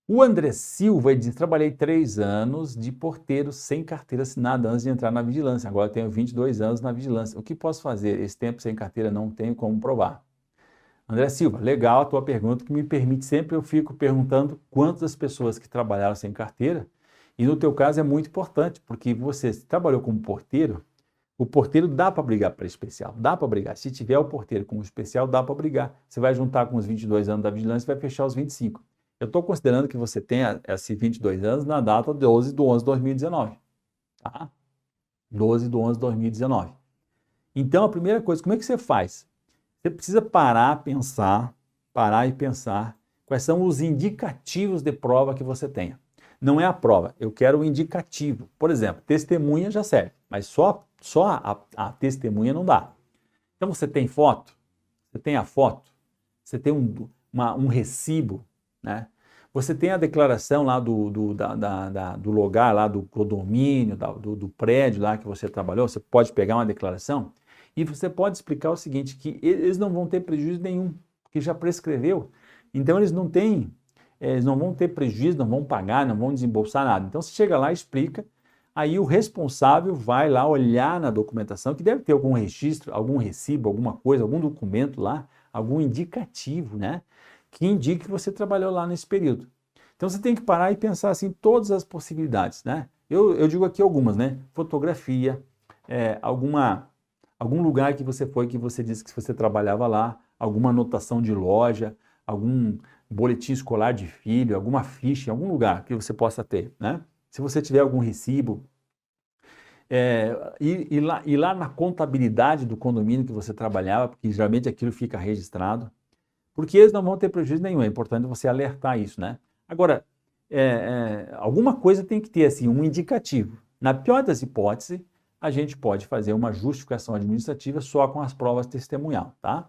O André Silva diz, trabalhei 3 anos de porteiro sem carteira assinada antes de entrar na vigilância. Agora tenho 22 anos na vigilância. O que posso fazer? Esse tempo sem carteira não tenho como provar. André Silva, legal a tua pergunta, que me permite sempre, eu fico perguntando quantas pessoas que trabalharam sem carteira, e no teu caso é muito importante, porque você trabalhou como porteiro, o porteiro dá para brigar para especial, dá para brigar. Se tiver o porteiro como especial, dá para brigar. Você vai juntar com os 22 anos da vigilância e vai fechar os 25. Eu estou considerando que você tenha esses 22 anos na data de 12 de 11 de 2019. Tá? 12 de 11 de 2019. Então, a primeira coisa, como é que você faz? Você precisa parar e pensar quais são os indicativos de prova que você tenha. Não é a prova, eu quero o indicativo. Por exemplo, testemunha já serve, mas só a testemunha não dá. Então você tem foto, você tem a foto, você tem um recibo, né? Você tem a declaração lá do lugar, lá do condomínio, do prédio lá que você trabalhou, você pode pegar uma declaração e você pode explicar o seguinte, que eles não vão ter prejuízo nenhum, porque já prescreveu. Então eles não vão ter prejuízo, não vão pagar, não vão desembolsar nada. Então você chega lá e explica, aí o responsável vai lá olhar na documentação, que deve ter algum registro, algum recibo, alguma coisa, algum documento lá, algum indicativo, né? Que indique que você trabalhou lá nesse período. Então você tem que parar e pensar assim todas as possibilidades, né? Eu digo aqui algumas, né? Fotografia, algum lugar que você foi que você disse que você trabalhava lá, alguma anotação de loja, algum boletim escolar de filho, alguma ficha, em algum lugar que você possa ter, né? Se você tiver algum recibo, e lá na contabilidade do condomínio que você trabalhava, porque geralmente aquilo fica registrado, porque eles não vão ter prejuízo nenhum, é importante você alertar isso, né? Agora, alguma coisa tem que ter, assim, um indicativo. Na pior das hipóteses, a gente pode fazer uma justificação administrativa só com as provas testemunhal, tá?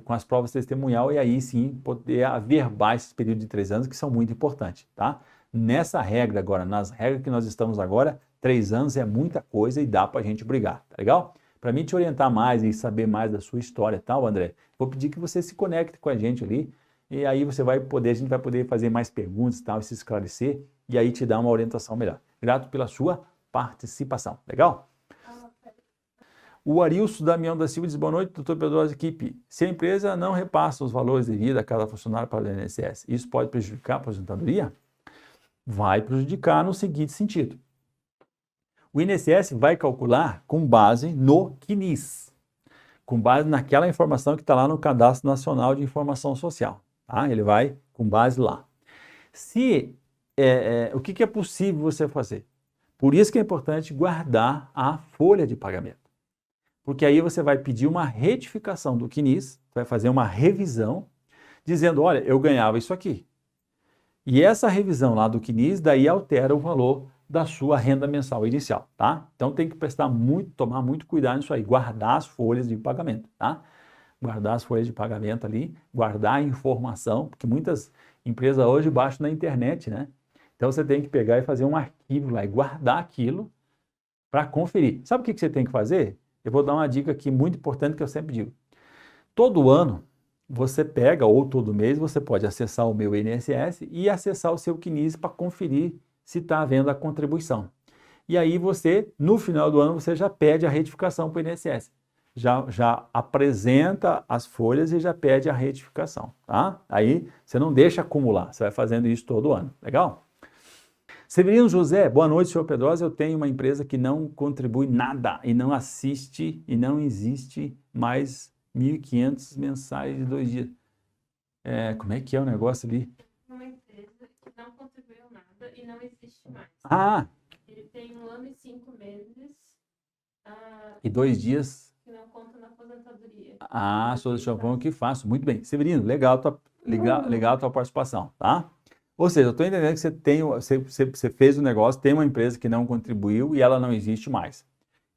Com as provas testemunhal e aí sim poder averbar esse período de 3 anos que são muito importantes, tá? Nessa regra agora, nas regras que nós estamos agora, 3 anos é muita coisa e dá para a gente brigar, tá legal? Para mim te orientar mais e saber mais da sua história, tá, André? Vou pedir que você se conecte com a gente ali e aí a gente vai poder fazer mais perguntas e tal, e se esclarecer e aí te dar uma orientação melhor. Grato pela sua participação, legal? O Arilson Damião da Silva diz, boa noite, doutor Pedrosa, equipe. Se a empresa não repassa os valores devidos a cada funcionário para o INSS, isso pode prejudicar a aposentadoria? Vai prejudicar no seguinte sentido. O INSS vai calcular com base no CNIS, com base naquela informação que está lá no Cadastro Nacional de Informação Social. Tá? Ele vai com base lá. O que é possível você fazer? Por isso que é importante guardar a folha de pagamento. Porque aí você vai pedir uma retificação do CNIS, vai fazer uma revisão, dizendo, olha, eu ganhava isso aqui. E essa revisão lá do CNIS, daí altera o valor da sua renda mensal inicial, tá? Então tem que tomar muito cuidado nisso aí, guardar as folhas de pagamento, tá? Guardar as folhas de pagamento ali, guardar a informação, porque muitas empresas hoje baixam na internet, né? Então você tem que pegar e fazer um arquivo lá e guardar aquilo para conferir. Sabe o que você tem que fazer? Eu vou dar uma dica aqui muito importante que eu sempre digo. Todo ano você pega, ou todo mês, você pode acessar o meu INSS e acessar o seu CNIS para conferir se está havendo a contribuição. E aí você, no final do ano, você já pede a retificação para o INSS. Já apresenta as folhas e já pede a retificação, tá? Aí você não deixa acumular, você vai fazendo isso todo ano, legal? Severino José, boa noite, senhor Pedrosa. Eu tenho uma empresa que não contribui nada e não assiste e não existe mais 1.500 mensais de 2 dias. Como é que é o negócio ali? Uma empresa que não contribuiu nada e não existe mais. Ah! Ele tem 1 ano e 5 meses. E 2 dias? Que não conta na aposentadoria. Ah, sou do Chavão que faço. Muito bem. Severino, legal a tua participação, tá? Ou seja, eu estou entendendo que você fez o negócio, tem uma empresa que não contribuiu e ela não existe mais.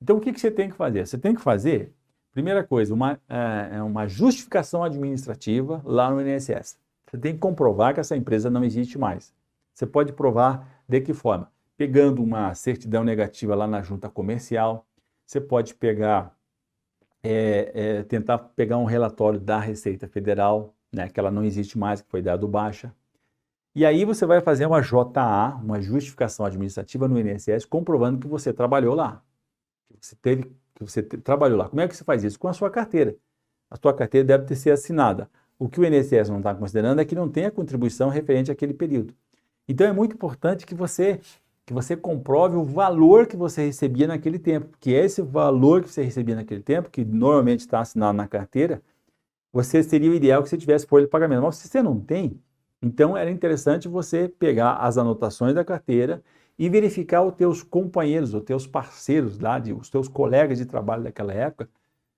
Então, o que você tem que fazer? Você tem que fazer, primeira coisa, uma justificação administrativa lá no INSS. Você tem que comprovar que essa empresa não existe mais. Você pode provar de que forma? Pegando uma certidão negativa lá na junta comercial, você pode pegar, tentar pegar um relatório da Receita Federal, né, que ela não existe mais, que foi dado baixa. E aí você vai fazer uma JA, uma justificação administrativa no INSS, comprovando que você trabalhou lá, que você trabalhou lá. Como é que você faz isso? Com a sua carteira. A sua carteira deve ter sido assinada. O que o INSS não está considerando é que não tem a contribuição referente àquele período. Então é muito importante que você comprove o valor que você recebia naquele tempo, porque esse valor que você recebia naquele tempo, que normalmente está assinado na carteira, seria o ideal que você tivesse folha de pagamento. Mas se você não tem, então era interessante você pegar as anotações da carteira e verificar os teus companheiros, os teus parceiros lá, os teus colegas de trabalho daquela época,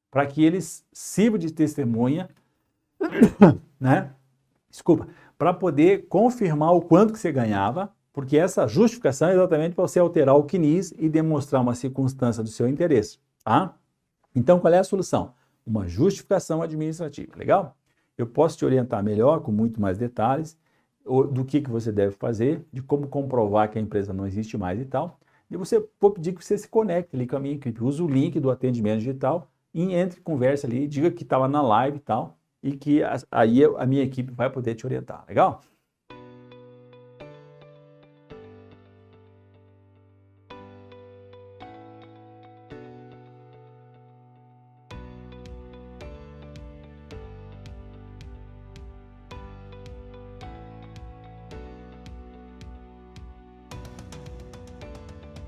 para que eles sirvam de testemunha, né? Desculpa, para poder confirmar o quanto que você ganhava, porque essa justificação é exatamente para você alterar o CNIS e demonstrar uma circunstância do seu interesse, tá? Então, qual é a solução? Uma justificação administrativa, legal? Eu posso te orientar melhor, com muito mais detalhes, do que você deve fazer, de como comprovar que a empresa não existe mais e tal. E vou pedir que você se conecte ali com a minha equipe. Use o link do atendimento digital e entre, conversa ali, diga que estava na live e tal, e que aí a minha equipe vai poder te orientar, legal?